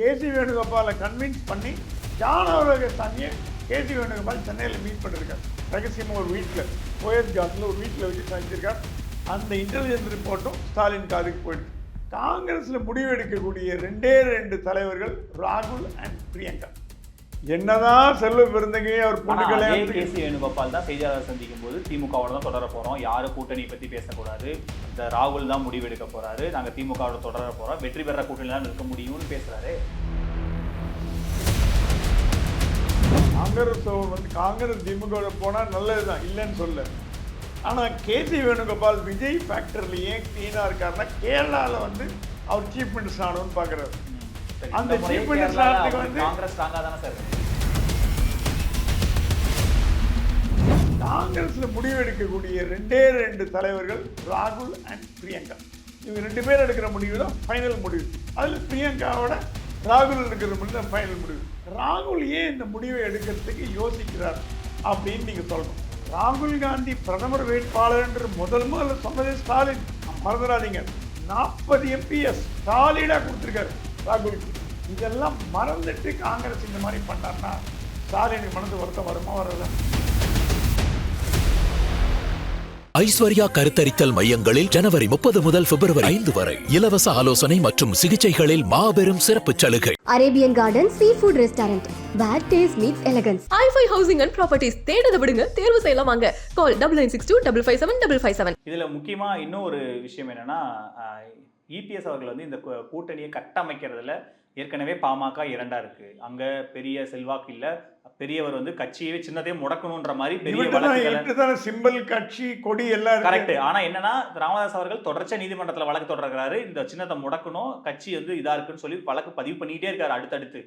கேசி வேணுகோபாலை convince பண்ணி ஜானவரகசாமியை கேசி வேணுகோபால் சென்னையில் meet பண்ணிருக்காரு. ரகசியமாக ஒரு வீட்டில் ஓஎஸ் ஜாஸில் ஒரு வீட்டில் வச்சு சந்திச்சிருக்கார். அந்த இன்டெலிஜென்ஸ் ரிப்போர்ட்டும் ஸ்டாலின் காதுக்கு போயிடுச்சு. காங்கிரஸில் முடிவெடுக்கக்கூடிய 2 தலைவர்கள் ராகுல் அண்ட் பிரியங்கா. என்னதான் செல்வ பெருந்தகை அவர் பொண்ணு கல்யாணம் கேசி வேணுகோபால் தான் செய்தியாளர் சந்திக்கும் போது திமுகவோட தான் தொடர போறோம், யாரும் கூட்டணி பத்தி பேசக்கூடாது, இந்த ராகுல் தான் முடிவெடுக்க போறாரு, நாங்க திமுகவோட தொடர போறோம், வெற்றி பெற கூட்டணி தான் இருக்க முடியும்னு பேசுறாரு. காங்கிரஸ் திமுக போனா நல்லதுதான், இல்லைன்னு சொல்ல. ஆனா கேசி வேணுகோபால் விஜய் ஃபேக்டர்ல ஏன் கிளீனா இருக்காருன்னா கேரளாவில் அவர் சீஃப் மினிஸ்டர் ஆனோன்னு பாக்குறாரு. அந்த சீஃப் மினிஸ்டர் காங்கிரஸ் ஸ்ட்ராங்கா தானே சார். காங்கிரஸ்ல முடிவெடுக்கக்கூடிய 2 தலைவர்கள் ராகுல் அண்ட் பிரியங்கா. இவங்க 2 பேர் எடுக்கிற முடிவு தான் ஃபைனல் முடிவு. அதுல பிரியங்காவோட ராகுல் எடுக்கிற முடிவு தான் ஃபைனல் முடிவு. ராகுல் ஏன் இந்த முடிவை எடுக்கிறதுக்கு யோசிக்கிறார் அப்படின்னு நீங்க சொல்லணும். ராகுல் காந்தி பிரதமர் வேட்பாளர் என்று முதல்ல சொன்னதே ஸ்டாலின். மறந்துடாதீங்க, 40 MPs ஸ்டாலினா கொடுத்துருக்காரு ராகுலுக்கு. இதெல்லாம் மறந்துட்டு காங்கிரஸ் இந்த மாதிரி பண்ணார்னா ஸ்டாலினுக்கு மனது வருத்தம் வருமா வரல? ஐஸ்வர்யா கருத்தரித்தல் மையங்களில் ஜனவரி 30 முதல் பிப்ரவரி 5 வரை இலவச ஆலோசனை மற்றும் சிகிச்சைகளில் மாபெரும் சிறப்பு சலுகை. Arabian garden seafood restaurant. Bad taste meets elegance. i5 Housing and Properties. தேடுத விடுங்க, தேர்வு செய்யலாம் வாங்க. கால் 9962557557. இதுல முக்கியமா இன்னும் ஒரு விஷயம் என்னன்னா, இபிஎஸ் அவர்கள் இந்த கூட்டணியை கட்டமைக்கிறதுல ஏற்கனவே பாமக 2ஆ இருக்கு. அங்க பெரிய செல்வாக்கு இல்ல, பெரியவர் கட்சியவே சின்னதே முடக்கணும்ன்ற மாதிரி பெரிய வழக்குகள், சிம்பிள் கட்சி கொடி எல்லாம் கரெக்ட். ஆனா என்னன்னா, ராமதாஸ் அவர்கள் தொடர்ச்சியா நீதிமன்றத்துல வழக்கு தொடர்றாரு, இந்த சின்னத்தை முடக்கணும், கட்சி இதா இருக்குன்னு சொல்லி வழக்கு பதிவு பண்ணிட்டே இருக்காரு அடுத்தடுத்து.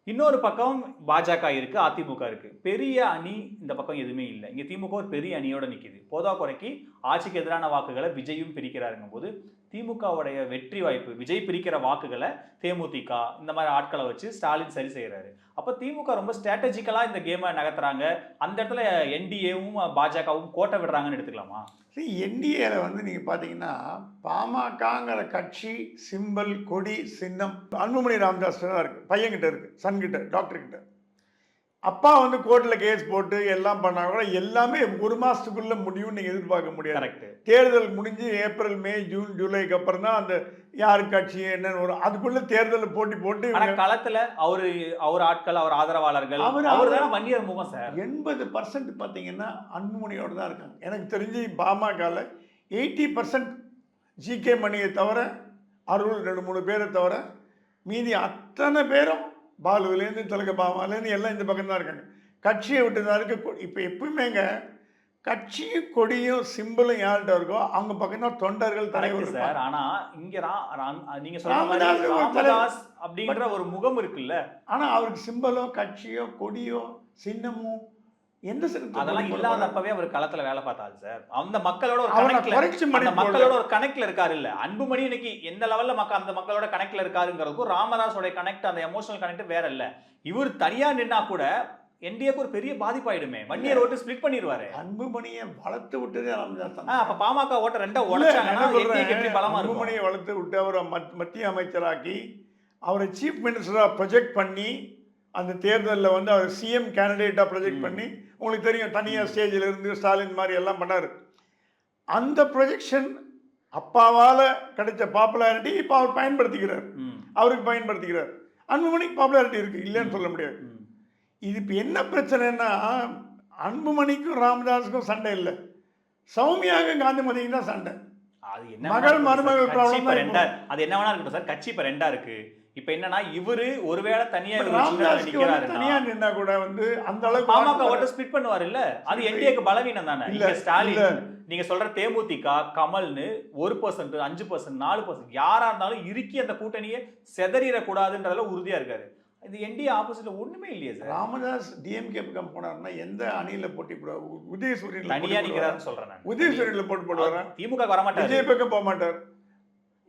இன்னொரு பக்கம் பாஜக இருக்கு, அதிமுக இருக்கு. பெரிய அணி இந்த பக்கம் எதுவுமே இல்லை. இங்க திமுக ஒரு பெரிய அணியோட நிக்குது. போதா குறைக்கு ஆட்சிக்கு எதிரான வாக்குகளை விஜயும் பிரிக்கிறாருங்கும் போது திமுகவுடைய வெற்றி வாய்ப்பு, விஜய் பிரிக்கிற வாக்குகளை தேமுதிக இந்த மாதிரி ஆட்களை வச்சு ஸ்டாலின் சரி செய்யறாரு. அப்ப திமுக ரொம்ப ஸ்ட்ராட்டஜிக்கலா இந்த கேமை நகர்த்துறாங்க. அந்த இடத்துல என்டிஏவும் பாஜகவும் கோட்டை விடுறாங்கன்னு எடுத்துக்கலாமா? என்டிஏல நீங்க பாத்தீங்கன்னா பாமகங்கிற கட்சி சிம்பல் கொடி சின்னம் அன்புமணி ராமதாஸ் தான் இருக்கு, பையன்கிட்ட இருக்கு, சன்கிட்ட, டாக்டர் கிட்ட. அப்பா கோர்ட்ல கேஸ் போட்டு எல்லாம் பண்ணா கூட எல்லாமே 1 மாசத்துக்குள்ள முடியும் நீங்க எதிர்பார்க்க முடியாது. தேர்தல் முடிஞ்சு ஏப்ரல் மே ஜூன் ஜூலைக்கு அப்புறம் தான் அந்த யாரு கட்சி என்னன்னு வரும். அதுக்குள்ள தேர்தல் போட்டி போட்டு களத்துல அவர் ஆட்கள், அவர் ஆதரவாளர்கள், அவர் தான் வன்னியர் முகம் சார். 80% பாத்தீங்கன்னா அன்புமணியோட தான் இருக்காங்க. எனக்கு தெரிஞ்சு பாமகல 80% ஜிகே மணியை தவிர, அருள் 2-3 பேரை தவிர மீதி அத்தனை பேரும் பாலுவிலேருந்து திலகபாமாலேருந்து எல்லாம் இந்த பக்கம் தான் இருக்காங்க. கட்சியை விட்டு தான் இருக்கு. இப்போ எப்பவுமேங்க கட்சியும் கொடியும் சிம்பிளும் யார்கிட்ட இருக்கோ அவங்க பக்கம் தான் தொண்டர்கள் தலைவர் சார். ஆனா இங்க நீங்க சொல்ற மாதிரி ராமதாஸ் அப்படிங்கிற ஒரு முகம் இருக்குல்ல, ஆனா அவருக்கு சிம்பிளோ கட்சியோ கொடியோ சின்னமோ எந்த அதெல்லாம் இல்லாதப்பவே அவர் களத்துல வேலை பார்த்தாரு சார். அந்த மக்களோட ஒரு கனெக்ட்ல இருக்காரு இல்ல. அன்புமணி இன்னைக்கு எந்த லெவல்ல அந்த மக்களோட கனெக்ட்ல இருக்காருங்கிறதுக்கும் ராமதாஸோட கனெக்ட், அந்த எமோஷனல் கனெக்ட் வேற இல்ல. இவர் தனியா நின்னா கூட என்டிஏக்கு ஒரு பெரிய பாதிப்பாயிடுமே. வன்னியர் ஓட்டு ஸ்பிளிட் பண்ணிடுவாரு. அன்புமணியை வளர்த்து விட்டதே ராமதாஸ் தான். அப்ப பாமக ஓட்ட 2 உடைச்சாங்கன்னா எப்படி பலமா இருக்கும்? அன்புமணியை வளர்த்து விட்டு அவரை மத்திய அமைச்சராக்கி அவரை சீஃப் மினிஸ்டரா ப்ரொஜெக்ட் பண்ணி அந்த தேர்தலில் அவர் சிஎம் கேண்டிடேட்டாக ப்ரொஜெக்ட் பண்ணி, உங்களுக்கு தெரியும் தனியாக ஸ்டேஜில் இருந்து ஸ்டாலின் மாதிரி எல்லாம் பண்ணார். அந்த ப்ரொஜெக்ஷன் அப்பாவால் கிடைச்ச பாப்புலாரிட்டி இப்போ அவர் பயன்படுத்திக்கிறார், அவருக்கு பயன்படுத்திக்கிறார். அன்புமணிக்கு பாப்புலாரிட்டி இருக்குது, இல்லைன்னு சொல்ல முடியாது. இது இப்போ என்ன பிரச்சனைன்னா, அன்புமணிக்கும் ராமதாஸுக்கும் சண்டை இல்லை, சௌமியாவுக்கும் காந்திமதிக்கும் தான் சண்டை. அது என்ன மகள் மருமகள் ப்ராப்ளம். அது என்ன வேணா இருக்கட்டும் சார், கட்சி இப்போ 2ஆ இருக்கு. இப்ப என்னன்னா, இவரு ஒருவேளை தனியா நின்னா கூட அந்த அளவுக்கு பாமக ஓட்ட ஸ்பிளிட் பண்ணுவாரு இல்ல. அது என்டிஏக்கு பலவீனம் தானே. ஸ்டாலின் நீங்க சொல்ற தேமுதிக கமல்னு 1%, 5%, 4% யாரா இருந்தாலும் இறுக்கி அந்த கூட்டணியை செதறிடக்கூடாதுன்றதுல உறுதியா இருக்காரு. இது என்டிஏ ஆப்போசிட்ல ஒண்ணுமே இல்லையே சார். ராமதாஸ் டிஎம்கே பக்கம் போனாருன்னா எந்த அணியில போட்டி போடுவார்? உதயசூரியன் தனியா நிக்கிறாருன்னு சொல்றேன். உதயசூரியன்ல போட்டி போடுவாரா? திமுக வர மாட்டார், விஜய் பக்கம் போக மாட்டார்,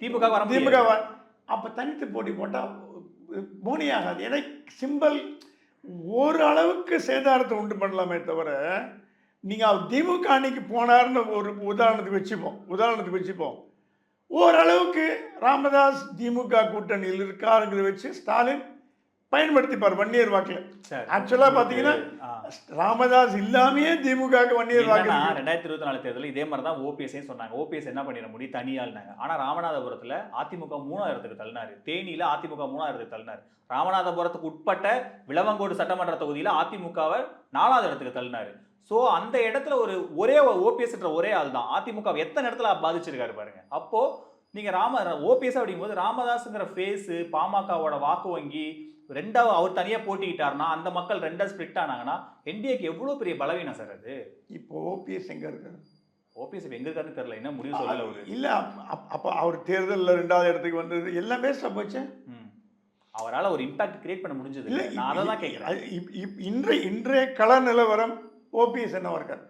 திமுக அப்போ தனித்து போட்டி போட்டால் மோனி ஆகாது. ஏன்னா சிம்பிள் ஒரு அளவுக்கு சேதாரத்தை உண்டு பண்ணலாமே தவிர, நீங்கள் அவர் திமுக அணிக்கு போனார்னு ஒரு உதாரணத்துக்கு வச்சுப்போம். ஓரளவுக்கு ராமதாஸ் திமுக கூட்டணியில் இருக்காருங்கிறத வச்சு ஸ்டாலின் பயன்படுத்திப்பார் வன்னியர் வாக்கில். சரி. ஆக்சுவலா பாத்தீங்கன்னா ராமதாஸ் இல்லாமையே திமுகவுக்கு வன்னியர் வாக்கு என்னன்னா, இருக்கு. 2024 தேர்தலில் இதே மாதிரி தான் ஓபிஎஸ்ஸையும் சொன்னாங்க. ஓபிஎஸ் என்ன பண்ணிட முடியும், தனியாள்னாங்க. ஆனா ராமநாதபுரத்துல அதிமுக 3000க்கு தள்ளினாரு. தேனியில அதிமுக 3000க்கு தள்ளினாரு. ராமநாதபுரத்துக்கு உட்பட்ட விளவங்கோடு சட்டமன்ற தொகுதியில அதிமுகவை 4வது இடத்துக்கு தள்ளினாரு. சோ அந்த இடத்துல ஒரே ஓபிஎஸ் ஒரே ஆள் தான் அதிமுக எத்தனை இடத்துல பாதிச்சிருக்காரு பாருங்க. அப்போ நீங்க ஓபிஎஸ் அப்படிங்கும்போது ராமதாஸ்ங்கிற ஃபேஸ் பாமகவோட வாக்கு வங்கி ரெண்டாவது அவர் தனியா போட்டிக்கிட்டாருன்னா அந்த மக்கள் ரெண்டா ஸ்பிளிட் ஆனாங்கன்னா என்டிஏக்கு எவ்வளவு பெரிய பலவீனம் சார் அது. இப்போ ஓபிஎஸ் எங்க இருக்காரு? ஓபிஎஸ் எங்க இருக்காருன்னு தெரியல, என்ன முடிவு சொல்லல அவரு. இல்ல அப்ப அவர் தேர்தலில் 2வது இடத்துக்கு வந்தது எல்லாம் வேஸ்டா போச்சு. அவரால ஒரு இம்பாக்ட் கிரியேட் பண்ண முடிஞ்சது இல்ல. நான் அதை தான் கேட்கிறேன். இன்றைய கள நிலவரம் ஓபிஎஸ் என்ன இருக்காரு?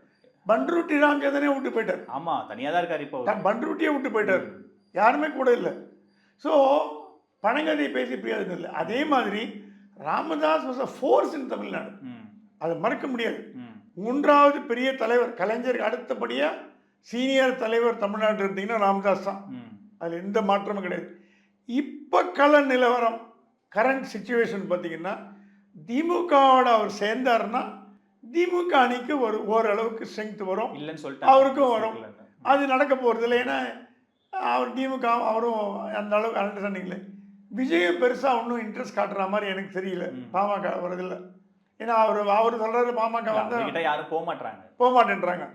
பண்ருட்டி ராமச்சந்திரனே விட்டு போயிட்டார். ஆமா, தனியா தான் இருக்காரு. இப்போ பண்ருட்டியே விட்டு போயிட்டார், யாருமே கூட இல்லை. ஸோ பணங்கதை பேசி பிரயோஜனம் இல்லை. அதே மாதிரி ராமதாஸ் வாஸ் அ ஃபோர்ஸ் இன் தமிழ்நாடு, அதை மறக்க முடியாது. 3வது பெரிய தலைவர், கலைஞருக்கு அடுத்தபடியா சீனியர் தலைவர் தமிழ்நாட்டில் இருந்தீங்கன்னா ராமதாஸ் தான், அதில் எந்த மாற்றமும் கிடையாது. இப்போ கள நிலவரம் கரண்ட் சுச்சுவேஷன் பார்த்தீங்கன்னா திமுகவோட அவர் சேர்ந்தாருன்னா திமுக அணிக்கு ஓரளவுக்கு ஸ்ட்ரென்த் வரும், இல்லைன்னு சொல்லிட்டு அவருக்கும் வரும். அது நடக்க போகிறது இல்லை. ஏன்னா அவர் திமுக அவரும் அந்த அளவுக்கு அண்டர்ஸ்டாண்டிங் இல்லை. விஜயம் பெருசாக ஒன்றும் இன்ட்ரெஸ்ட் காட்டுற மாதிரி எனக்கு தெரியல பாமக வரதில்லை. ஏன்னா அவர் சொல்கிறாரு பாமக வந்து யாரும் போக மாட்டேன்றாங்க.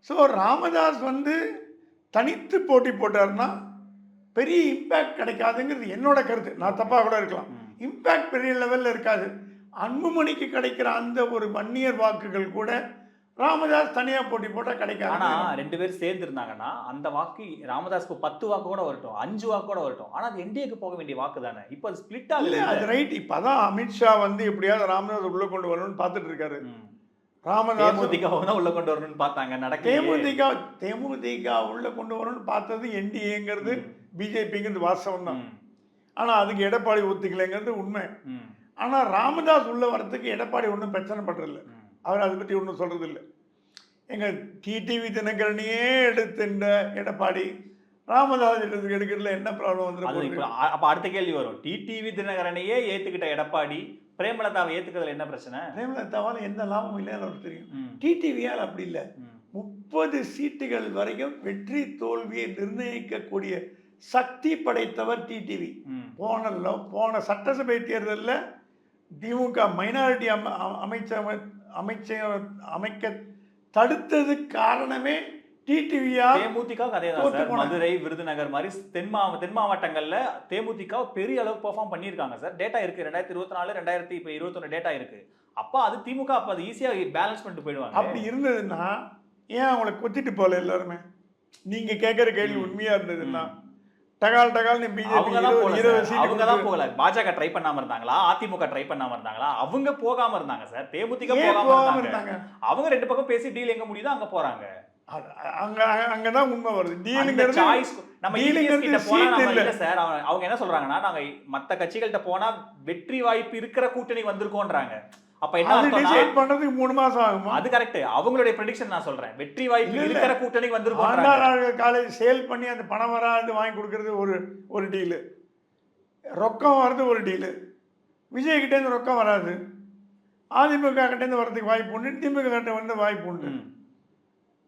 ஸோ ராமதாஸ் வந்து தனித்து போட்டி போட்டாருன்னா பெரிய இம்பேக்ட் கிடைக்காதுங்கிறது என்னோட கருத்து. நான் தப்பாக கூட இருக்கலாம். இம்பேக்ட் பெரிய லெவலில் இருக்காது. அன்புமணிக்கு கிடைக்கிற அந்த ஒரு வன்னியர் வாக்குகள் கூட ராமதாஸ் தனியா போட்டி போட்டா கிடைக்காது. ஆனா 2 பேர் சேர்ந்து இருந்தாங்கன்னா அந்த வாக்கு ராமதாஸ்க்கு 10 வாக்கு கூட வரட்டும், 5 வாக்கு கூட வரட்டும். ஆனா அது என்டிஏக்கு போக வேண்டிய வாக்கு தானே. இப்போ அது ஸ்பிளிட் ஆகல. அது ரைட். இப்பதான் அமித்ஷா வந்து எப்படியாவது ராமதாஸ் உள்ள கொண்டு வரணும்னு பார்த்துட்டு இருக்காரு. ராமதாஸ் உள்ள கொண்டு வரணும்னு பார்த்தாங்க, நடக்கல. தேமுதிக உள்ள கொண்டு வரணும்னு பார்த்தது என்டிஏங்கிறது பிஜேபிங்கிறது வாஸ்தவம் தான். ஆனா அதுக்கு எடப்பாடி ஒத்துக்கலைங்கிறது உண்மை. ஆனா ராமதாஸ் உள்ள வரதுக்கு எடப்பாடி ஒன்றும் பிரச்சனை பண்றதில்லை. அவர் அதை பற்றி ஒன்றும் சொல்றது இல்லை. எங்கள் டிடிவி தினகரனையே எடுத்துட்ட எடப்பாடி ராமதாஸ் இடத்துக்கு எடுக்கிறதுல என்ன ப்ராப்ளம் வந்துடும்? அப்போ அடுத்த கேள்வி வரும், டிடிவி தினகரனையே ஏற்றுக்கிட்ட எடப்பாடி பிரேமலதாவை ஏற்றுக்கிறதுல என்ன பிரச்சனை? பிரேமலதாவால் எந்த லாபமும் இல்லைன்னு அவருக்கு தெரியும். டிடிவியால் அப்படி இல்லை. 30 சீட்டுகள் வரைக்கும் வெற்றி தோல்வியை நிர்ணயிக்கக்கூடிய சக்தி படைத்தவர் டிடிவி. போன சட்டசபை தேர்தலில் திமுக மைனாரிட்டி அமைக்க தடுத்தது காரணமே டிடிவியா. தேமுதிக அதே தான் சார். மதுரை, விருதுநகர் மாதிரி தென் மாவட்டங்கள்ல தேமுதிக பெரிய அளவு பெர்ஃபார்ம் பண்ணியிருக்காங்க சார். டேட்டா இருக்கு. 2024 2021 டேட்டா இருக்கு. அப்போ அது திமுக அப்போ அது ஈஸியா பேலன்ஸ் பண்ணிட்டு போயிடுவாங்க. அப்படி இருந்ததுன்னா ஏன் அவங்களை கொத்திட்டு போகல எல்லாருமே? நீங்க கேட்குற கேள்வி உண்மையா இருந்ததுன்னா டகால் பிஜேபி அவங்க தான் போகல. பாஜக ட்ரை பண்ணாம இருந்தாங்களா? அதிமுக ட்ரை பண்ணாம இருந்தாங்களா? அவங்க போகாம இருந்தாங்க சார். தேமுதிக போகாம இருந்தாங்க. அவங்க 2 பக்கம் பேசி டீல் எங்க முடியுதோ அங்க போறாங்க. அங்கதான் உண்மை வருது. நம்ம கிட்ட போனா நம்ம இல்ல சார். அவங்க என்ன சொல்றாங்கன்னா, நாங்க மத்த கட்சிகள்கிட்ட போனா வெற்றி வாய்ப்பு இருக்கிற கூட்டணி வந்திருக்கோன்றாங்க. அப்ப என்ன டிசைட் பண்றதுக்கு 3 மாசம் ஆகுமா? அது கரெக்ட். அவங்களுடைய ப்ரெடிக்ஷன் நான் சொல்றேன். வெற்றி வாய்ப்பு இருக்கிற கூட்டணி வந்திருக்கோம். காலேஜ் சேல் பண்ணி அந்த பணம் வராது வாங்கி கொடுக்கறது ஒரு டீலு, ரொக்கம் வர்றது ஒரு டீலு. விஜய் கிட்டே இருந்து ரொக்கம் வராது, அதிமுக கிட்டே இருந்து வர்றதுக்கு வாய்ப்பு உண்டு, திமுக கிட்ட வந்து வாய்ப்பு உண்டு.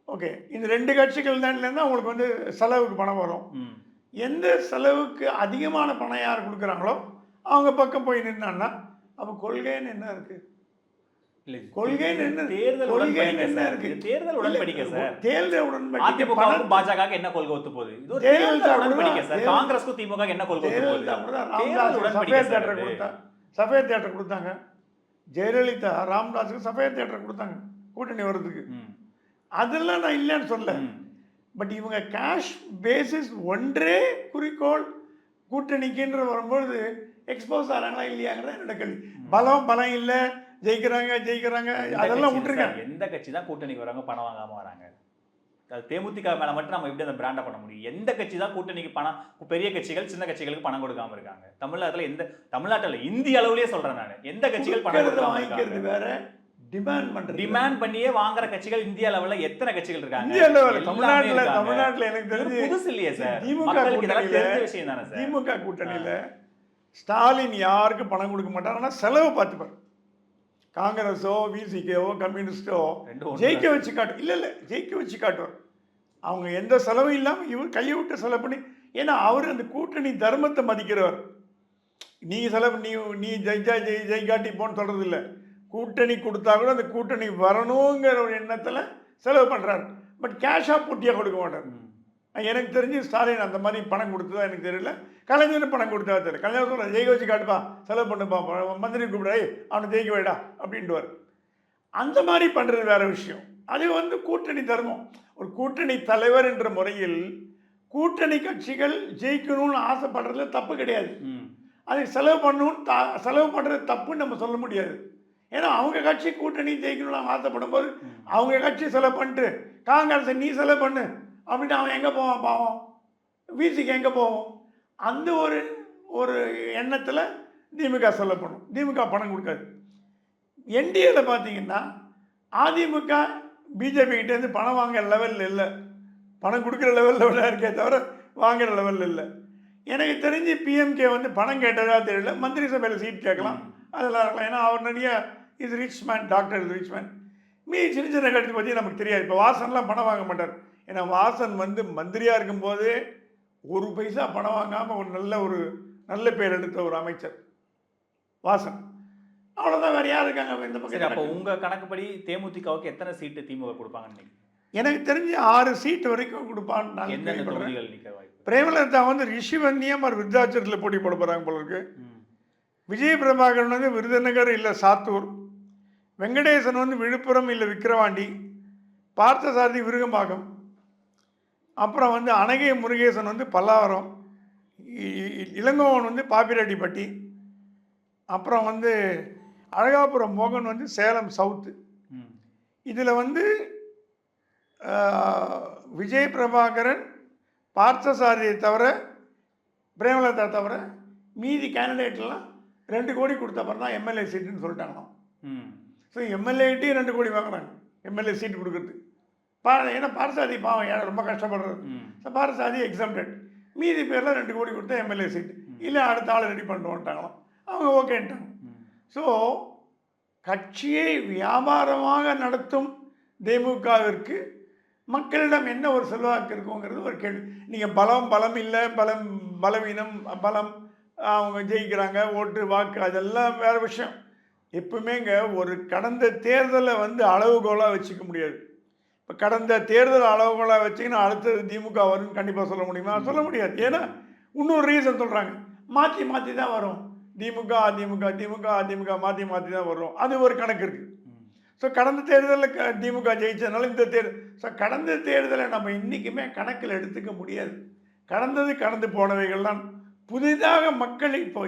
ஓகே, இந்த 2 கட்சிகள் தான் அவங்களுக்கு வந்து செலவுக்கு பணம் வரும். எந்த செலவுக்கு அதிகமான பணம் யார் கொடுக்குறாங்களோ அவங்க பக்கம் போய் நின்னான்னா அப்ப கொள்கைன்னு என்ன இருக்கு? பாஜக என்ன கொள்கை ஒத்து போகுது? காங்கிரஸ்க்கும் திமுக என்ன கொள்கை? சஃபேர் தியேட்டர் கொடுத்தாங்க ஜெயலலிதா, ராமதாஸுக்கு சஃபேர் தியேட்டர் கொடுத்தாங்க கூட்டணி வர்றதுக்கு. அதெல்லாம் நான் இல்லைன்னு சொல்ல. பட் இவங்க கேஷ் பேசிஸ் ஒன்றே குறிக்கோள் கூட்டணிக்குன்ற வரும்பொழுது எக்ஸ்போஸ் ஆகிறாங்களா இல்லையாங்கிறத என்னோட கேள்வி. பலம் இல்லை, ஜெயிக்கிறாங்க அதெல்லாம் விட்டுருங்க. எந்த கட்சி தான் கூட்டணிக்கு வராங்க பணம் வாங்காம வராங்க? தேமுதிக மேல மட்டும் நம்ம எப்படி அந்த பிராண்டை பண்ண முடியும்? எந்த கட்சி தான் கூட்டணிக்கு பணம், பெரிய கட்சிகள் சின்ன கட்சிகளுக்கு பணம் கொடுக்காம இருக்காங்க? தமிழ்நாட்டில் இந்திய அளவுலயே சொல்றேன் நான், எந்த கட்சிகள் பணம் கொடுக்காம வாங்கிக்கிறது வேற, டிமாண்ட் பண்றது. டிமாண்ட் பண்ணியே வாங்குற கட்சிகள் இந்தியா லெவல்ல எத்தனை கட்சிகள் இருக்காங்க? இந்தியா லெவல்ல எல்லாமே இருக்காங்க. தமிழ்நாட்டுல எனக்கு இது தெரிஞ்சு புதுசு இல்லையே சார். திமுக மக்களுக்கு இதெல்லாம் கூட்டணியில தெரிஞ்ச விஷயம் தானே சார். திமுக கூட்டணியில ஸ்டாலின் யாருக்கும் பணம் கொடுக்க மாட்டார். ஆனால் செலவு பார்த்துப்பார். காங்கிரஸோ விசிகேவோ கம்யூனிஸ்டோ ஜெயிக்க வச்சு காட்டு இல்லை ஜெயிக்க வச்சு காட்டுவார். அவங்க எந்த செலவும் இல்லாமல் இவர் கையை விட்டு செலவு பண்ணி, ஏன்னா அவர் அந்த கூட்டணி தர்மத்தை மதிக்கிறவர். நீ செலவு நீ ஜெயிக்காட்டி போன்னு சொல்கிறது இல்லை. கூட்டணி கொடுத்தா கூட அந்த கூட்டணி வரணுங்கிற ஒரு எண்ணத்தில் செலவு பண்ணுறாரு. பட் கேஷாக போட்டியாக கொடுக்க மாட்டார். எனக்கு தெரிஞ்சு ஸ்டாலின் அந்த மாதிரி பணம் கொடுத்ததா எனக்கு தெரியல. கலைஞர் பணம் கொடுத்தா தெரியல. கலைஞர் சொல்ல ஜெயிக்க வச்சு காட்டுப்பா, செலவு பண்ணுப்பா, மந்திரி கூப்பிடாய் அவனை ஜெயிக்க வைடா அப்படின்ட்டுவார். அந்த மாதிரி பண்ணுறது வேற விஷயம். அது கூட்டணி தர்மம். ஒரு கூட்டணி தலைவர் என்ற முறையில் கூட்டணி கட்சிகள் ஜெயிக்கணும்னு ஆசைப்படுறதுல தப்பு கிடையாது. அதை செலவு பண்ணுறது தப்புன்னு நம்ம சொல்ல முடியாது. ஏன்னா அவங்க கட்சி கூட்டணி ஜெயிக்கணும்னு ஆசைப்படும் போது அவங்க கட்சி செலவு பண்ணிட்டு காங்கிரஸை நீ செலவு பண்ணு அப்படின்ட்டு அவன் எங்கே போவான் பாவம், விசிக்கு எங்கே போவோம்? அந்த ஒரு எண்ணத்தில் திமுக செலவு பண்ணும். திமுக பணம் கொடுக்காது. என்டிஏவில் பார்த்தீங்கன்னா அதிமுக பிஜேபி கிட்டேருந்து பணம் வாங்குற லெவலில் இல்லை, பணம் கொடுக்குற லெவலில் இருக்கே தவிர வாங்குற லெவலில் இல்லை. எனக்கு தெரிஞ்சு பிஎம்கே பணம் கேட்டதாக தெரியல. மந்திரி சபையில் சீட் கேட்கலாம், அதெல்லாம் இருக்கலாம். ஏன்னா அவர் நிறைய இது rich man, doctor rich man. சின்ன சின்ன கட்சி பற்றி நமக்கு தெரியாது. இப்போ வாசன்லாம் பணம் வாங்க மாட்டார். ஏன்னா வாசன் மந்திரியாக இருக்கும்போதே ஒரு பைசா பணம் வாங்காமல் ஒரு நல்ல பேர் எடுத்த ஒரு அமைச்சர் வாசன். அவ்வளோதான், வேறு யார் இருக்காங்க இந்த பக்கம்? அப்போ உங்கள் கணக்குப்படி தேமுதிகவுக்கு எத்தனை சீட்டு திமுக கொடுப்பாங்கன்னு? எனக்கு தெரிஞ்சு 6 சீட்டு வரைக்கும் கொடுப்பான்னு. எந்தெந்த தொகுதிகள் நிற்க வாய்ப்பு? பிரேமலதா ரிஷிவன்னியம் விருத்தாச்சலத்தில் போட்டி போட போகிறாங்க போல இருக்கு. விஜய் பிரபாகரன் விருதுநகர் இல்லை சாத்தூர், வெங்கடேசன் விழுப்புரம் இல்லை விக்கிரவாண்டி, பார்த்தசாரதி விருகம்பாக்கம், அப்புறம் அனகை முருகேசன் பல்லாவரம், இளங்கோவன் பாப்பிரெட்டிப்பட்டி, அப்புறம் அழகாபுரம் மோகன் சேலம் சவுத்து. இதில் விஜய் பிரபாகரன், பார்த்தசாரதியை தவிர, பிரேமலதா தவிர மீதி கேண்டிடேட்லாம் 2 கோடி கொடுத்த அப்புறம் தான் எம்எல்ஏ சீட்டுன்னு சொல்லிட்டாங்களாம். ஸோ எம்எல்ஏட்டே 2 கோடி வாங்குறாங்க எம்எல்ஏ சீட்டு கொடுக்குறது. ஏன்னா பார்த்தசாரதி பாவம் ரொம்ப கஷ்டப்படுறது. So Parthasarathy exempted. மீதி பேரில் 2 கோடி கொடுத்தா எம்எல்ஏ சீட்டு, இல்லை அடுத்த ஆள் ரெடி பண்ணிட்டு வந்துட்டாங்களாம். அவங்க ஓகேன்ட்டாங்க. ஸோ கட்சியை வியாபாரமாக நடத்தும் திமுகவிற்கு மக்களிடம் என்ன ஒரு செல்வாக்கு இருக்குங்கிறது ஒரு கேள்வி. நீங்கள் பலம் இல்லை, பலவீனம், பலம், அவங்க ஜெயிக்கிறாங்க, ஓட்டு வாக்கு, அதெல்லாம் வேறு விஷயம். எப்பவுமேங்க ஒரு கடந்த தேர்தலை அளவுகோலாக வச்சுக்க முடியாது. இப்போ கடந்த தேர்தல் அளவுகோலாக வச்சிங்கன்னா அடுத்தது திமுக வரும்னு கண்டிப்பாக சொல்ல முடியுமா? சொல்ல முடியாது. ஏன்னா இன்னொரு ரீசன் சொல்கிறாங்க, மாற்றி தான் வரும். திமுக அதிமுக மாற்றி தான் வரும். அது ஒரு கணக்கு இருக்குது. ஸோ கடந்த தேர்தலில் திமுக ஜெயிச்சதுனால இந்த தேர்தல். ஸோ கடந்த தேர்தலை நம்ம இன்றைக்குமே கணக்கில் எடுத்துக்க முடியாது. கடந்து போனவைகள்லாம் புதிதாக மக்கள் இப்போ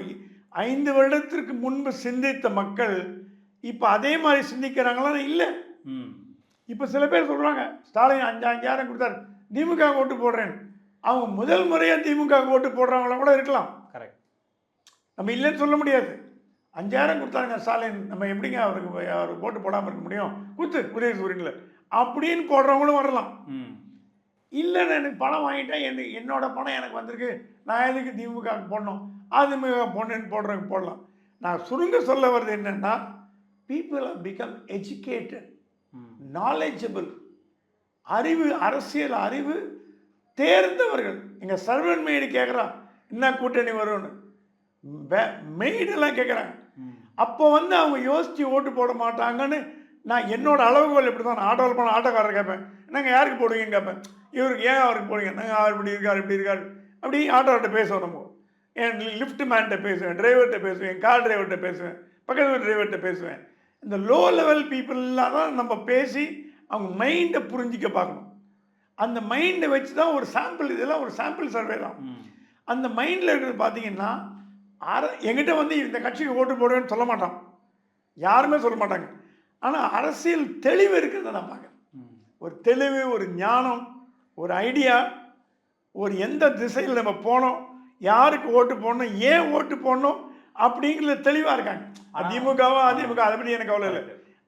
5 வருடத்திற்கு முன்பு சிந்தித்த மக்கள் இப்போ அதே மாதிரி சிந்திக்கிறாங்களா? இல்லை. இப்போ சில பேர் சொல்கிறாங்க ஸ்டாலின் 5,000 கொடுத்தாரு, திமுக ஓட்டு போடுறேன். அவங்க முதல் முறையாக திமுக ஓட்டு போடுறவங்களாம் கூட இருக்கலாம். கரெக்ட். நம்ம இல்லைன்னு சொல்ல முடியாது. 5,000 கொடுத்தாருங்க ஸ்டாலின், நம்ம எப்படிங்க அவருக்கு ஓட்டு போடாமல் இருக்க முடியும்? உதயசூரியனில் அப்படின்னு போடுறவங்களும் வரலாம். இல்லை எனக்கு பணம் வாங்கிட்டேன், என்னோட பணம் எனக்கு வந்திருக்கு, நான் எதுக்கு திமுக போடணும், அதிமுக போடணுன்னு போடுறதுக்கு போடலாம். நான் சுருங்க சொல்ல வர்றது என்னென்னா, people are become educated, knowledgeable, அரசியல் அறிவு தேர்ந்தவர்கள். இங்கே சர்வன் மெய்டு கேட்குறான் என்ன கூட்டணி வரும்னு, மெய்டெல்லாம் கேட்குறாங்க. அப்போ அவங்க யோசித்து ஓட்டு போட மாட்டாங்கன்னு நான் என்னோட அளவுகோல் எப்படி தான். ஆட்டோவில் போனால் ஆட்டோக்காரர் கேட்பேன், நாங்கள் யாருக்கு போடுவீங்கன்னு கேட்பேன். இவருக்கு ஏன் அவருக்கு போடுவீங்க, நாங்கள் அவர் இப்படி இருக்கார் அப்படி ஆட்டோகிட்ட பேசுவோம். நம்ம என் லிஃப்ட் மேன்கிட்ட பேசுவேன், டிரைவர்கிட்ட பேசுவேன், கார் டிரைவர்கிட்ட பேசுவேன், பக்கத்து டிரைவர்கிட்ட பேசுவேன். இந்த லோ லெவல் பீப்புளெலாம் தான் நம்ம பேசி அவங்க மைண்டை புரிஞ்சிக்க பார்க்கணும். அந்த மைண்டை வச்சு தான் ஒரு சாம்பிள், இதெல்லாம் ஒரு சாம்பிள் சர்வே தான். அந்த மைண்டில் இருக்கிறது பார்த்தீங்கன்னா எங்கிட்ட இந்த கட்சிக்கு ஓட்டு போடுவேன்னு சொல்ல மாட்டான், யாருமே சொல்ல மாட்டாங்க. ஆனால் அரசியல் தெளிவு இருக்கிறத நான் பார்க்குறேன். ஒரு தெளிவு, ஒரு ஞானம், ஒரு ஐடியா, ஒரு எந்த திசையில் நம்ம போனோம், யாருக்கு ஓட்டு போடணும், ஏன் ஓட்டு போடணும் அப்படிங்கிறத தெளிவாக இருக்காங்க. அதிமுக அதை பற்றி எனக்கு கவலை இல்லை.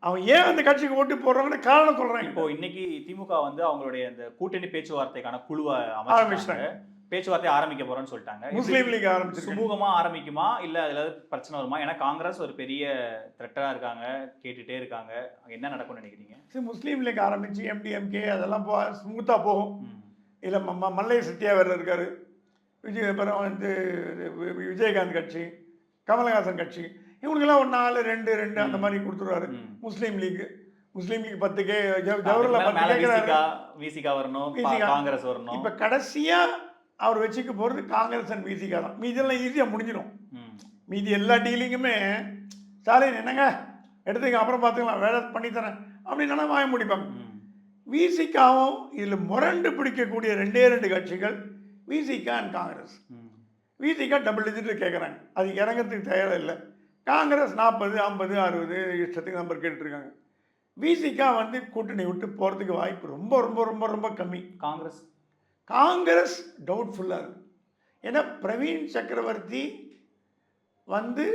அவன் ஏன் அந்த கட்சிக்கு ஓட்டு போடுறாங்கன்னு காரணம் சொல்றாங்க. இப்போ இன்னைக்கு திமுக வந்து அவங்களுடைய அந்த கூட்டணி பேச்சுவார்த்தைக்கான குழுவை ஆரம்பிச்சிட்டாங்க. அமைச்சிட்டாங்க. பேச்சுவார்த்தை ஆரம்பிக்க போறோம்னு சொல்லிட்டாங்க. முஸ்லீம் லீக் ஆரம்பிச்சு சுமூகமா ஆரம்பிக்குமா இல்ல அதுல ஏதாவது பிரச்சனை வருமா? ஏன்னா காங்கிரஸ் ஒரு பெரிய த்ரெட்டா இருக்காங்க, கேட்டுட்டே இருக்காங்க. என்ன நடக்கும்னு நினைக்கிறீங்க? முஸ்லீம் லீக் ஆரம்பிச்சு MDMK அதெல்லாம் ஸ்மூத்தா போகும். இல்ல மல்லை சத்யா வேற இருக்காரு, அப்புறம் வந்து விஜயகாந்த் கட்சி, கமலஹாசன் கட்சி, இவங்களுக்கெல்லாம் ஒரு 4-2 அந்த மாதிரி கொடுத்துருவாரு. முஸ்லீம் லீக் 10K ஜவஹர்லால் விசிகா வரணும், காங்கிரஸ் வரணும். இப்ப கடைசியா அவர் வச்சுக்க போறது காங்கிரஸ் அண்ட் விசிகா தான். மீதெல்லாம் ஈஸியா முடிஞ்சிடும். மீதி எல்லா டீலிங்குமே ஸ்டாலின் என்னங்க எடுத்துக்க அப்புறம் பார்த்துக்கலாம், வேலை பண்ணித்தரேன் அப்படின்னு வாய முடிப்பாங்க. விசிகாவும் இதில் முரண்டு பிடிக்கக்கூடிய 2 கட்சிகள் விசிகா அண்ட் காங்கிரஸ். விசிகா டபுள் டிஜிட்டில் கேட்குறாங்க, அது இறங்கிறதுக்கு தயாராக இல்லை. காங்கிரஸ் 40, 50, 60 இஷ்டத்துக்கு நம்பர் கேட்டுருக்காங்க. விசிகா வந்து கூட்டணி விட்டு போகிறதுக்கு வாய்ப்பு ரொம்ப ரொம்ப ரொம்ப ரொம்ப கம்மி. காங்கிரஸ் டவுட்ஃபுல்லாக இருக்குது. ஏன்னா பிரவீன் சக்கரவர்த்தி வந்து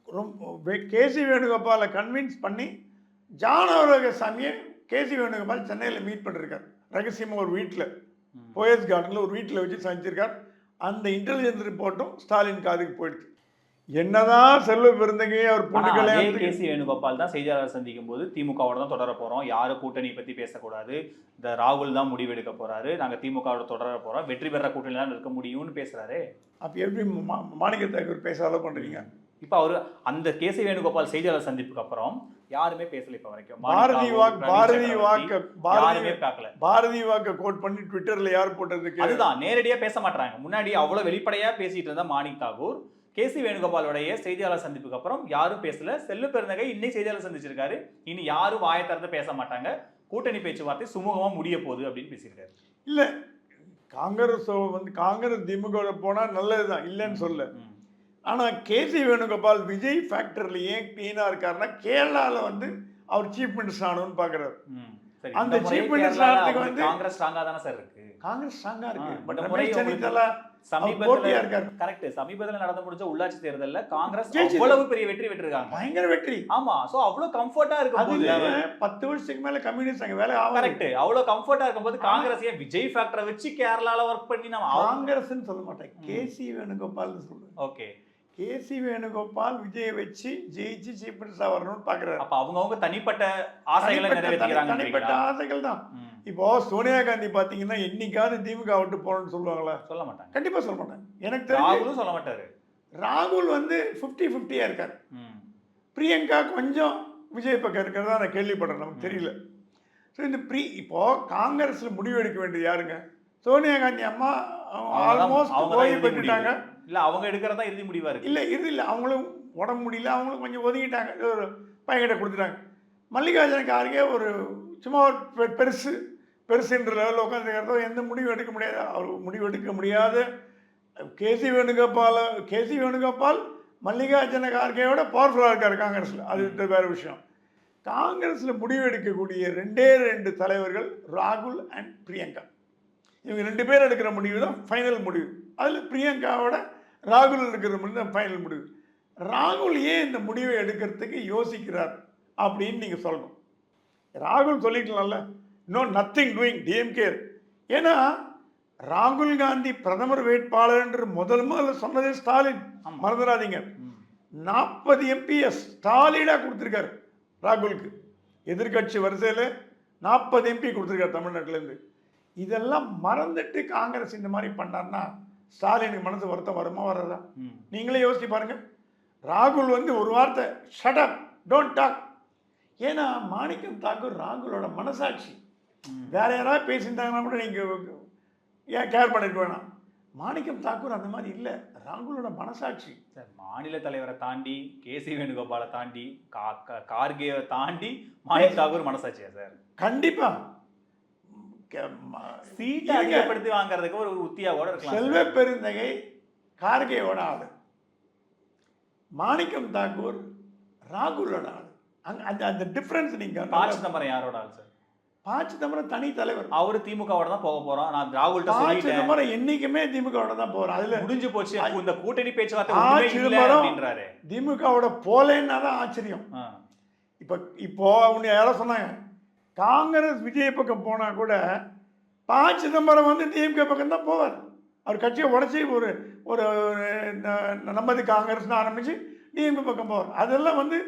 ரொம்ப கேசி வேணுகோபாலை கன்வின்ஸ் பண்ணி ஜானவரகசாமியை கேசி வேணுகோபால் சென்னையில் மீட் பண்ணிருக்கார். ரகசியமாக ஒரு வீட்டில், போயஸ் கார்டனில் ஒரு வீட்டில் வச்சு சந்திச்சிருக்கார். அந்த இன்டெலிஜென்ஸ் ரிப்போர்ட்டும் ஸ்டாலின் காதுக்கு போயிடுச்சு. என்னதான் செல்வ பெருந்தகை அவர் பொண்ணு கல்யாணம். கேசி வேணுகோபால் தான் செய்தியாளர் சந்திக்கும் போது திமுகவோட தான் தொடர போறோம், யாரும் கூட்டணி பத்தி பேசக்கூடாது, இந்த ராகுல் தான் முடிவெடுக்க போறாரு, நாங்க திமுகவோட தொடர போறோம், வெற்றி பெற கூட்டணி தான் இருக்க முடியும்னு பேசுறாரு. அப்ப எப்படி மாணிக்கத்தாக்கூர் பேச அலோ பண்றீங்க? இப்ப அவரு அந்த கேசி வேணுகோபால் செய்தியாளர் சந்திப்புக்கு அப்புறம் யாருமே பேசல. இப்ப வரைக்கும் பாரதி வாக்க கோட் பண்ணி ட்விட்டர்ல யார் போட்டதுக்கு அதுதான் நேரடியா பேச மாட்டாங்க. முன்னாடி அவ்வளவு வெளிப்படையா பேசிட்டு இருந்தா மாணிக் தாகூர். கேசி வேணுகோபாலுடைய செய்தியாளர் சந்திப்புக்கு அப்புறம் யாரும் பேசல. செல்வ பெருந்தகை இன்னைக்கு செய்தியாளர் சந்திச்சிருக்காரு. இனி யாரும் வாயை திறந்து பேச மாட்டாங்க, கூட்டணி பேச்சுவார்த்தை சுமூகமா முடிய போகுது அப்படின்னு பேசியிருக்காரு. இல்ல காங்கிரஸ் வந்து காங்கிரஸ் திமுக போனா நல்லதுதான், இல்லைன்னு சொல்ல. ஆனா கேசி வேணுகோபால் விஜய் ஃபேக்டர்ல ஏன் கிளீனா இருக்காருன்னா கேரளால வந்து அவர் சீஃப் மினிஸ்டர் ஆகணும்னு பாக்குறாரு. அந்த சீஃப் மினிஸ்டர் ஆகிறதுக்கு வந்து காங்கிரஸ் ஸ்ட்ராங்கா தானே சார் இருக்கு. காங்கிரஸ் ஸ்ட்ராங்கா இருக்கு. பட் சமீபத்துல நடந்து முடிஞ்ச உள்ளாட்சி தேர்தல்ல காங்கிரஸ் அவ்வளவு பெரிய வெற்றி பெற்றிருக்காங்க, பயங்கர வெற்றி. ஆமா, சோ அவ்வளவு கம்ஃபர்ட்டா இருக்கும்போது 10 வருஷத்துக்கு மேல கம்யூனிஸ்ட் அங்க வேலை ஆகும். கரெக்ட், அவ்வளவு கம்ஃபர்ட்டா இருக்கும்போது காங்கிரஸ் ஏன் விஜய் ஃபேக்டரை வச்சு கேரளால ஒர்க் பண்ணி நம்ம காங்கிரஸ்னு சொல்ல மாட்டேன், கேசி வேணுகோபால் சொல்லுவேன். ஓகே, கேசி வேணுகோபால் விஜயை வச்சு ஜெயிச்சு சீஃப் மினிஸ்டர் வரணும்னு பாக்குறாரு. அப்ப அவங்கவுங்க தனிப்பட்ட ஆசைகளை நிறைவேற்றிக்கிறாங்க. தனிப்பட்ட ஆசைகள் தான். இப்போ சோனியா காந்தி பாத்தீங்கன்னா என்னைக்காவது திமுக விட்டு போறோம்னு சொல்லுவாங்களா? சொல்ல மாட்டாங்க, கண்டிப்பா சொல்ல மாட்டாங்க. எனக்கு தெரியும் சொல்ல மாட்டாரு. ராகுல் வந்து 50-50 இருக்காரு. பிரியங்கா கொஞ்சம் விஜய் பக்கம் இருக்கிறதா நான் கேள்விப்படுறேன், நமக்கு தெரியல. ஸோ இந்த இப்போ காங்கிரஸ்ல முடிவு எடுக்க வேண்டியது யாருங்க? சோனியா காந்தி அம்மா ஆல்மோஸ்ட் ஓய்வு பெற்றுட்டாங்க. இல்ல அவங்க எடுக்கிறதா இறுதி முடிவா இருக்கு. இல்ல இறுதி இல்லை, அவங்களும் உடம்பு முடியல, அவங்களும் கொஞ்சம் ஒதுங்கிட்டாங்க, ஒரு பையன்கிட்ட கொடுத்துட்டாங்க. மல்லிகார்ஜுன கார்கே ஒரு சும்மா ஒரு பெருசுன்ற லெவலில் உட்காந்துக்கிறதோ எந்த முடிவு எடுக்க முடியாது. அவர் முடிவு எடுக்க முடியாத கேசி வேணுகோபால் மல்லிகார்ஜுன கார்கேயோட பவர்ஃபுல்லாக இருக்கார் காங்கிரஸில். அது வேற விஷயம். காங்கிரஸில் முடிவு எடுக்கக்கூடிய 2 தலைவர்கள் ராகுல் அண்ட் பிரியங்கா. இவங்க 2 பேர் எடுக்கிற முடிவு தான் ஃபைனல் முடிவு. அதில் பிரியங்காவோட ராகுல் எடுக்கிற முடிவு தான் ஃபைனல் முடிவு. ராகுல் ஏன் இந்த முடிவை எடுக்கிறதுக்கு யோசிக்கிறார் அப்படின்னு நீங்கள் சொல்லணும். ராகுல் சொல்லிக்கலாம்ல, நோ நத்திங் டூயிங் டிஎம்கே. ஏன்னா ராகுல் காந்தி பிரதமர் வேட்பாளர் என்று முதல்ல சொன்னதே ஸ்டாலின், மறந்துடாதீங்க. 40 MPs ஸ்டாலினாக கொடுத்துருக்காரு ராகுலுக்கு. எதிர்கட்சி வரிசையில் 40 MP கொடுத்துருக்காரு தமிழ்நாட்டிலேருந்து. இதெல்லாம் மறந்துட்டு காங்கிரஸ் இந்த மாதிரி பண்ணார்னா ஸ்டாலினுக்கு மனசு வருத்தம் வருமா வராதா? நீங்களே யோசிச்சு பாருங்க. ராகுல் வந்து ஒரு வார்த்தை ஷட் அப், டோன்ட் டாக். ஏன்னா மாணிக்கம் தாக்கூர் ராகுலோட மனசாட்சி. வேற யாராவது பேசியிருந்தாங்கன்னா கூட நீங்கள் ஏன் கேர் பண்ணிட்டு வேணாம். மாணிக்கம் தாக்கூர் அந்த மாதிரி இல்லை, ராகுலோட மனசாட்சி. சார், மாநில தலைவரை தாண்டி கேசி வேணுகோபாலை தாண்டி கார்கேவை தாண்டி மாணிக் தாக்கூர் மனசாட்சியா சார்? கண்டிப்பா. சீட்டை அதிகப்படுத்தி வாங்குறதுக்கு ஒரு உத்தியாவோட இருக்கலாம். செல்வ பெருந்தகை கார்கேயோட ஆளு, மாணிக்கம் தாக்கூர் ராகுலோட ஆளு. அந்த டிஃபரன்ஸ் நீங்க. ப. சிதம்பரம் யாரோட ஆள் சார்? ப. சிதம்பரம் தனி தலைவர். அவரு திமுகவோட தான் போக போறோம். நான் ராகுல்ட்ட சொல்லிட்டேன். சிதம்பரம் என்னைக்குமே திமுகவோட தான் போறாரு. அதுல முடிஞ்சு போச்சு. இந்த கூட்டணி பேச்சுவார்த்தை அப்படின்றாரு. திமுகவோட போலேன்னா தான் ஆச்சரியம். இப்போ அவங்க யாரோ சொன்னாங்க காங்கிரஸ் விஜய் பக்கம் போனால் கூட ப. சிதம்பரம் வந்து டிஎம்கே பக்கம் தான் போவார். அவர் கட்சியை உடச்சி ஒரு ஒரு நமது காங்கிரஸ்னு ஆரம்பித்து டிஎம்கே பக்கம் போவார். அதெல்லாம் வந்து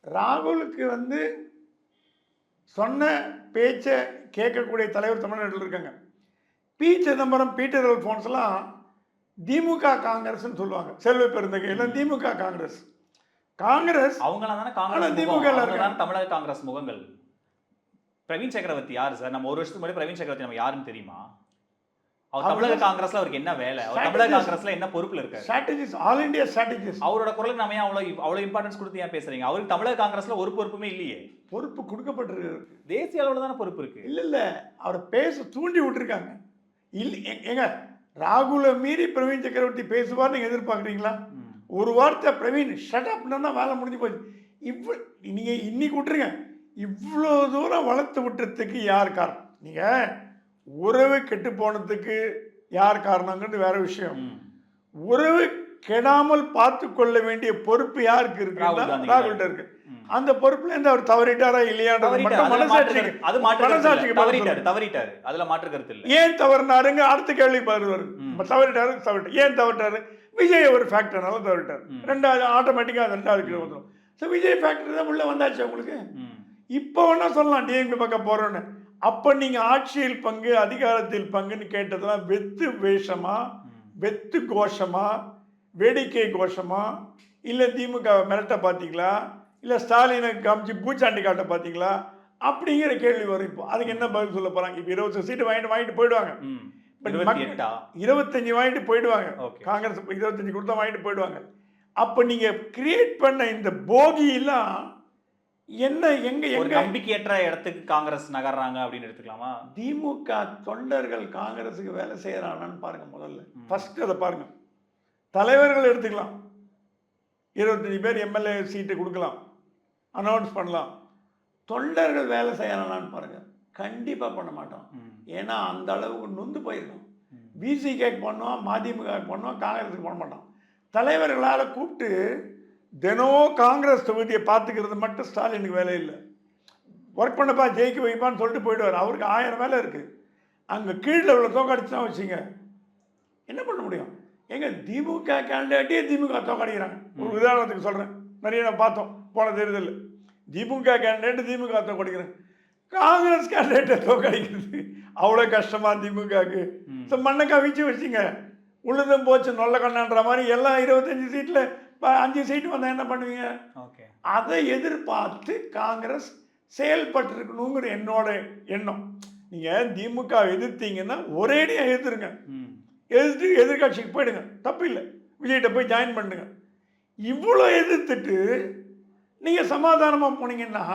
ராகுலுக்கு வந்து சொன்ன பேச்சை கேட்கக்கூடிய தலைவர் தமிழ்நாட்டில் இருக்காங்க. ப. சிதம்பரம், பீட்டர் அல்ஃபோன்ஸ்லாம் திமுக காங்கிரஸ்ன்னு சொல்லுவாங்க. செல்வ பெருந்தகை எல்லாம் திமுக காங்கிரஸ். அவங்களாம் தானே காங்கிரஸ் திமுக தமிழக காங்கிரஸ் முகங்கள். பிரவீன் சக்கரவர்த்தி யாரு சார்? நம்ம ஒரு வருஷத்துக்கு முன்னாடி பிரவீன் சக்கரவர்த்தி நம்ம யாருன்னு தெரியுமா? அவர் தமிழக காங்கிரஸ்ல அவருக்கு என்ன வேலை? அவர் தமிழக காங்கிரஸ்ல என்ன பொறுப்புல இருக்காரு? Strategist, all India strategist. அவரோட குரலுக்கு நம்ம ஏன் அவ்வளவு இம்பார்ட்டன்ஸ் கொடுத்து ஏன் பேசுறீங்க? அவருக்கு தமிழக காங்கிரஸ்ல ஒரு பொறுப்புமே இல்லையே. பொறுப்பு கொடுக்கப்பட்டிருக்கு. தேசிய அளவுல தானே பொறுப்பு இருக்கு. இல்ல அவரை பேச தூண்டி விட்டுருக்காங்க. எங்க ராகுலை மீறி பிரவீன் சக்கரவர்த்தி பேசுவார் நீங்க எதிர்பார்க்குறீங்களா? ஒரு வார்த்தை பிரவீன் ஷட் அப்னா வேலை முடிஞ்சு போச்சு. நீங்க இன்னைக்கு விட்டுருங்க. இவ்வளோ தூரம் வளர்த்து விட்டுறதுக்கு யார் காரணம்? நீங்க உறவு கெட்டு போனதுக்கு யார் காரணங்கிறது வேற விஷயம். உறவு கெடாமல் பார்த்து கொள்ள வேண்டிய பொறுப்பு யாருக்கு இருக்கு? ராகுல்கிட்ட இருக்கு. அந்த பொறுப்புல இருந்து அவர் தவறிட்டாரா இல்லையான்றது மட்டும் மனசாட்சிக்கு தவறிட்டாரு. அதுல மாற்று கருத்து இல்லை. ஏன் தவறினாருங்க அடுத்த கேள்வி பாருவாரு. தவறிட்டாரு. ஏன் தவறிட்டாரு? விஜய் ஒரு ஃபேக்டர்னால தவறிட்டாரு. ரெண்டாவது ஆட்டோமேட்டிக்காக ரெண்டாவது கீழே வந்துடும். ஸோ விஜய் ஃபேக்டர் தான் உள்ள வந்தாச்சு உங்களுக்கு. இப்போ வேணா சொல்லலாம் டிஎம்கே பக்கம் போறோன்னு. அப்போ நீங்க ஆட்சியில் பங்கு, அதிகாரத்தில் பங்குன்னு கேட்டதெல்லாம் வெத்து வேஷமா, வெத்து கோஷமா, வேடிக்கை கோஷமா, இல்லை திமுக மிரட்ட பார்த்தீங்களா, இல்லை ஸ்டாலினை காமிச்சு பூச்சாண்டி காட்ட பார்த்தீங்களா அப்படிங்கிற கேள்வி வரும். இப்போ அதுக்கு என்ன பதில் சொல்ல போறாங்க? இப்போ 20 சீட்டு வாங்கிட்டு போயிடுவாங்க. 25 வாங்கிட்டு போயிடுவாங்க. காங்கிரஸ் 25 கொடுத்தா வாங்கிட்டு போயிடுவாங்க. அப்போ நீங்க கிரியேட் பண்ண இந்த போகியெல்லாம் என்ன எங்க நம்பிக்கையற்ற இடத்துக்கு காங்கிரஸ் நகர்றாங்க அப்படின்னு எடுத்துக்கலாமா? திமுக தொண்டர்கள் காங்கிரஸுக்கு வேலை செய்யறாங்கன்னு பாருங்க. முதல்ல ஃபர்ஸ்ட் அதை பாருங்க. தலைவர்கள் எடுத்துக்கலாம். 25 பேர் எம்எல்ஏ சீட்டு கொடுக்கலாம், அனௌன்ஸ் பண்ணலாம். தொண்டர்கள் வேலை செய்யறாங்கன்னு பாருங்க. கண்டிப்பா பண்ண மாட்டோம். ஏன்னா அந்த அளவுக்கு நொந்து போயிருக்கோம். பிசிகேக்கு பண்ணுவோம், மதிமுக பண்ணுவோம், காங்கிரஸுக்கு பண்ண மாட்டோம். தலைவர்களால் கூப்பிட்டு தினம் காங்கிரஸ் தொகுதியை பார்த்துக்கிறது மட்டும் ஸ்டாலினுக்கு வேலை இல்லை. ஒர்க் பண்ணப்பா ஜெயிக்க வைப்பான்னு சொல்லிட்டு போயிடுவார். அவருக்கு 1000 வேலை இருக்குது. அங்கே கீழே உள்ள தோக்கடிச்சுதான் வச்சுங்க என்ன பண்ண முடியும்? எங்க திமுக கேண்டிடேட்டே திமுக தோக்கடிக்கிறாங்க. ஒரு உதாரணத்துக்கு சொல்கிறேன். நிறைய நான் பார்த்தோம் போன தேர்தலில். திமுக கேண்டிடேட்டு திமுக தோக்கடிக்கிறாங்க. காங்கிரஸ் கேண்டிடேட்டை தோக்கடிக்கிறது அவ்வளோ கஷ்டமா திமுகவுக்கு? மண்ணை கவிச்சு வச்சுங்க. உள்ளதும் போச்சு நொல்ல கண்ணான்ற மாதிரி எல்லாம் 25 சீட்டில் 5 சீட்டு வந்தால் என்ன பண்ணுவீங்க? அதை எதிர்பார்த்து காங்கிரஸ் செயல்பட்டுருக்கணுங்கிற என்னோட எண்ணம். நீங்கள் திமுக எதிர்த்தீங்கன்னா ஒரேடியாக எதிர்த்துருங்க. எதிர்த்து எதிர்கட்சிக்கு போயிடுங்க, தப்பு இல்லை. விஜய்கிட்ட போய் ஜாயின் பண்ணுங்க. இவ்வளோ எதிர்த்துட்டு நீங்கள் சமாதானமாக போனீங்கன்னா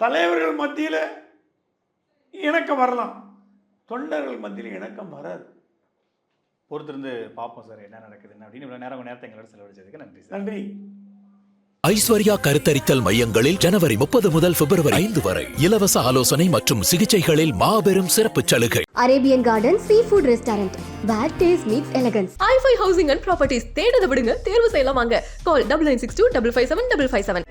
தலைவர்கள் மத்தியில் இணக்கம் வரலாம், தொண்டர்கள் மத்தியில் இணக்கம் வராது. பொறுத்திருந்து பார்ப்போம் சார் என்ன நடக்குதுன்னு அப்படின்னு. இவ்வளோ நேரத்தை எங்களோட செலவழிச்சதுக்கு நன்றி சார். நன்றி. ஐஸ்வர்யா கருத்தரித்தல் மையங்களில் ஜனவரி 30 முதல் பிப்ரவரி 5 வரை இலவச ஆலோசனை மற்றும் சிகிச்சைகளில் மாபெரும் சிறப்பு சலுகை. Arabian garden seafood restaurant. Bad taste meets elegance. i5 housing and properties தேடுத விடுங்க, தேர்வு செய்யலாம் வாங்க. கால் 9962557557.